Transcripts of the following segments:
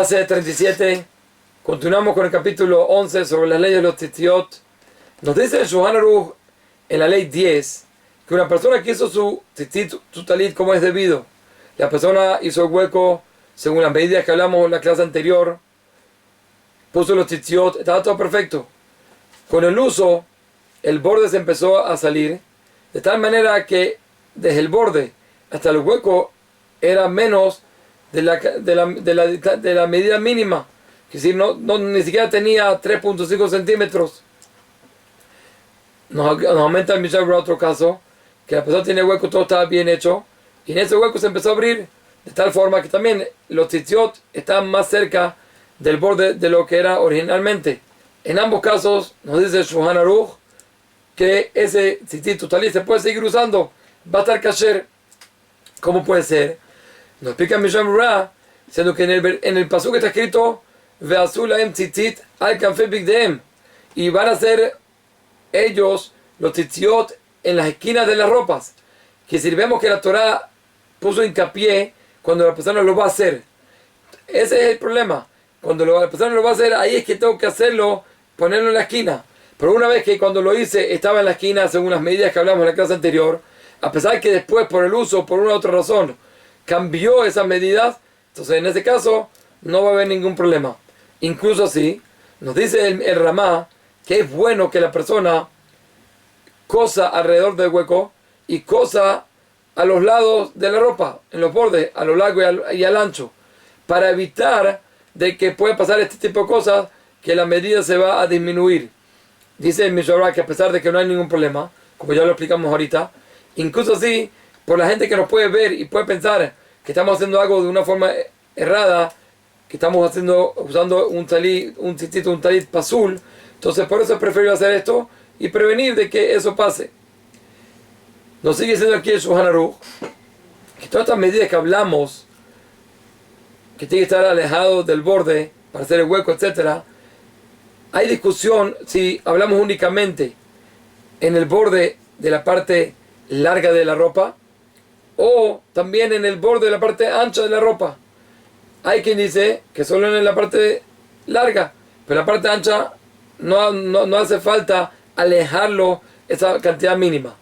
Clase 37. Continuamos con el capítulo 11 sobre las leyes de los tzitziot. Nos dice el Shulchan Aruch en la ley 10 que una persona que hizo su tzitzit, su talit como es debido, la persona hizo el hueco según las medidas que hablamos en la clase anterior, puso los tzitziot, estaba todo perfecto. Con el uso, el borde se empezó a salir, de tal manera que desde el borde hasta el hueco era menos de la medida mínima, que si ni siquiera tenía 3.5 centímetros. Nos aumenta el Mishnah otro caso, que la persona tiene hueco, todo estaba bien hecho, y en ese hueco se empezó a abrir, de tal forma que también los tzitziot estaban más cerca del borde de lo que era originalmente. En ambos casos nos dice el Shulchan Aruch que ese tzitzit talit se puede seguir usando, va a estar kasher. ¿Cómo puede ser? Nos explica el Mishnah Berurah, siendo que en el pasuk está escrito Ve'asu lahem tzitzit al kanfei bigdehem, y van a hacer ellos los tzitziot en las esquinas de las ropas, que si vemos que la Torah puso hincapié cuando la persona lo va a hacer. Ese es el problema. Cuando la persona lo va a hacer, ahí es que tengo que hacerlo, ponerlo en la esquina. Pero una vez que cuando lo hice estaba en la esquina según las medidas que hablamos en la clase anterior, a pesar que después por el uso, por una u otra razón, cambió esas medidas, entonces en ese caso no va a haber ningún problema. Incluso así, nos dice el Ramá que es bueno que la persona cosa alrededor del hueco y cosa a los lados de la ropa, en los bordes, a lo largo y al ancho, para evitar de que pueda pasar este tipo de cosas, que la medida se va a disminuir. Dice el Mishnah que a pesar de que no hay ningún problema, como ya lo explicamos ahorita, incluso así, por la gente que nos puede ver y puede pensar que estamos haciendo algo de una forma errada, que estamos usando un talit pasul, entonces por eso es preferible hacer esto y prevenir de que eso pase. Nos sigue diciendo aquí el Shulchan Aruch que todas estas medidas que hablamos, que tiene que estar alejado del borde para hacer el hueco, etc., hay discusión si hablamos únicamente en el borde de la parte larga de la ropa o también en el borde de la parte ancha de la ropa. Hay quien dice que solo en la parte larga, pero la parte ancha no hace falta alejarlo esa cantidad mínima.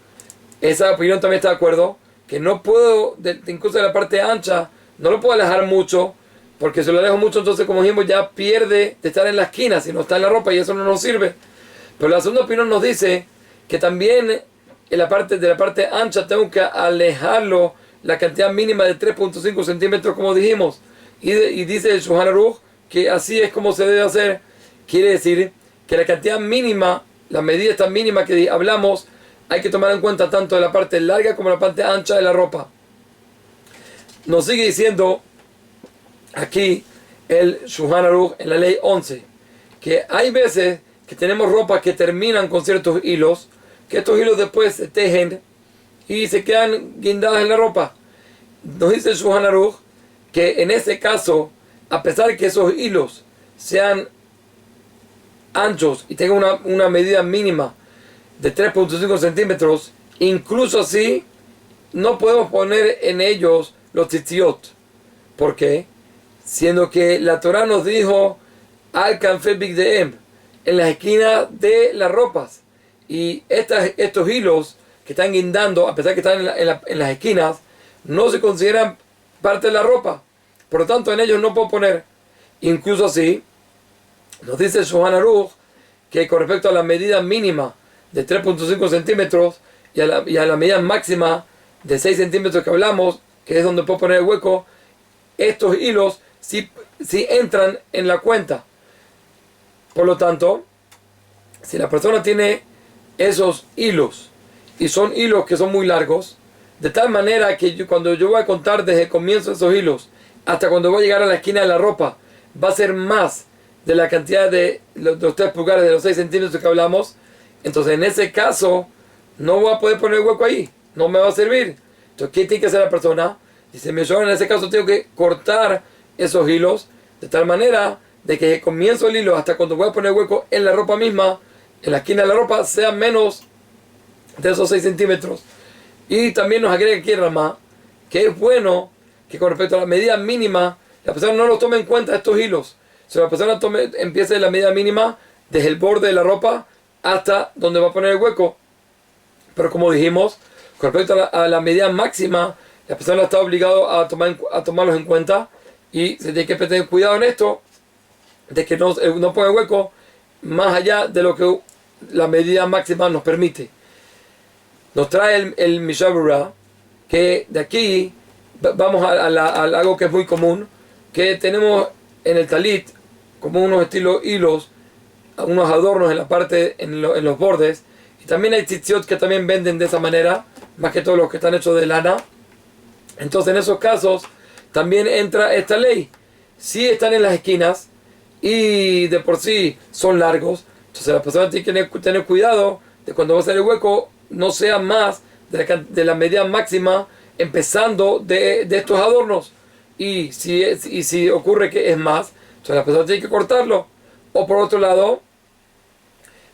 Esa opinión también está de acuerdo, que no puedo, incluso de la parte ancha, no lo puedo alejar mucho, porque si lo alejo mucho, entonces como dijimos, ya pierde de estar en la esquina, si no está en la ropa, y eso no nos sirve. Pero la segunda opinión nos dice que también de la parte ancha tengo que alejarlo la cantidad mínima de 3.5 centímetros, como dijimos. Y dice el Shulchan Aruch que así es como se debe hacer. Quiere decir que la cantidad mínima, la medida esta mínima que hablamos, hay que tomar en cuenta tanto de la parte larga como la parte ancha de la ropa. Nos sigue diciendo aquí el Shulchan Aruch en la ley 11 que hay veces que tenemos ropas que terminan con ciertos hilos, que estos hilos después se tejen y se quedan guindadas en la ropa. Nos dice el Shulchan Aruch que en ese caso, a pesar de que esos hilos sean anchos y tengan una medida mínima de 3.5 centímetros, incluso así no podemos poner en ellos los tzitziot. ¿Por qué? Siendo que la Torah nos dijo al kanfei bigdehem, en las esquinas de las ropas, y estos hilos que están guindando, a pesar que están en las esquinas, no se consideran parte de la ropa, por lo tanto en ellos no puedo poner. Incluso así nos dice el Shulchan Aruch que con respecto a la medida mínima de 3.5 centímetros y a la medida máxima de 6 centímetros que hablamos, que es donde puedo poner el hueco, estos hilos sí entran en la cuenta. Por lo tanto, si la persona tiene esos hilos y son hilos que son muy largos, de tal manera que cuando yo voy a contar desde el comienzo de esos hilos hasta cuando voy a llegar a la esquina de la ropa, va a ser más de la cantidad de los 3 pulgadas, de los 6 centímetros que hablamos, entonces en ese caso no voy a poder poner el hueco ahí, no me va a servir. Entonces, ¿qué tiene que hacer la persona? Dice, yo en ese caso tengo que cortar esos hilos de tal manera de que comienzo el hilo hasta cuando voy a poner el hueco en la ropa misma, en la esquina de la ropa, sea menos de esos 6 centímetros. Y también nos agrega aquí el Ramá que es bueno que con respecto a la medida mínima la persona no los tome en cuenta estos hilos. Si la persona empieza de la medida mínima desde el borde de la ropa hasta donde va a poner el hueco. Pero como dijimos, con respecto a la medida máxima, la persona está obligado a tomarlos en cuenta y se tiene que tener cuidado en esto, de que no ponga hueco más allá de lo que la medida máxima nos permite. Nos trae el Mishnah Berurah, que de aquí vamos a algo que es muy común, que tenemos en el talit como unos estilos hilos, unos adornos en la parte, en los bordes, y también hay tzitziot que también venden de esa manera, más que todos los que están hechos de lana. Entonces en esos casos también entra esta ley. Si están en las esquinas y de por sí son largos, entonces la persona tiene que tener cuidado de cuando va a hacer el hueco no sea más de la medida máxima empezando de estos adornos, y si ocurre que es más, entonces la persona tiene que cortarlo. O por otro lado,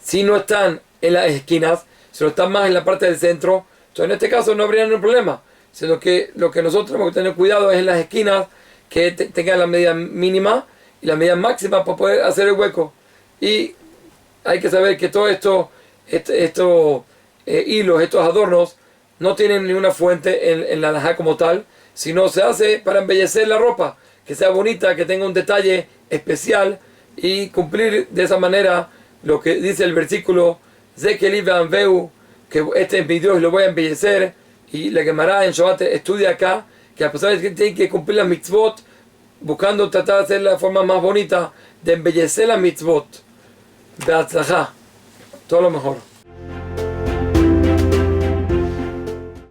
si no están en las esquinas, sino están más en la parte del centro, entonces en este caso no habría ningún problema, sino que lo que nosotros tenemos que tener cuidado es en las esquinas que tengan la medida mínima y la medida máxima para poder hacer el hueco. Y hay que saber que todo estos hilos, estos adornos, no tienen ninguna fuente en la halajá como tal, sino se hace para embellecer la ropa, que sea bonita, que tenga un detalle especial y cumplir de esa manera lo que dice el versículo Zekeli Ve'anveu, que este es mi Dios y lo voy a embellecer. Y la Gemara en Shabbat estudia acá que a pesar de que tienen que cumplir las mitzvot, buscando tratar de hacer la forma más bonita de embellecer las mitzvot. Be'atzlajá, todo lo mejor.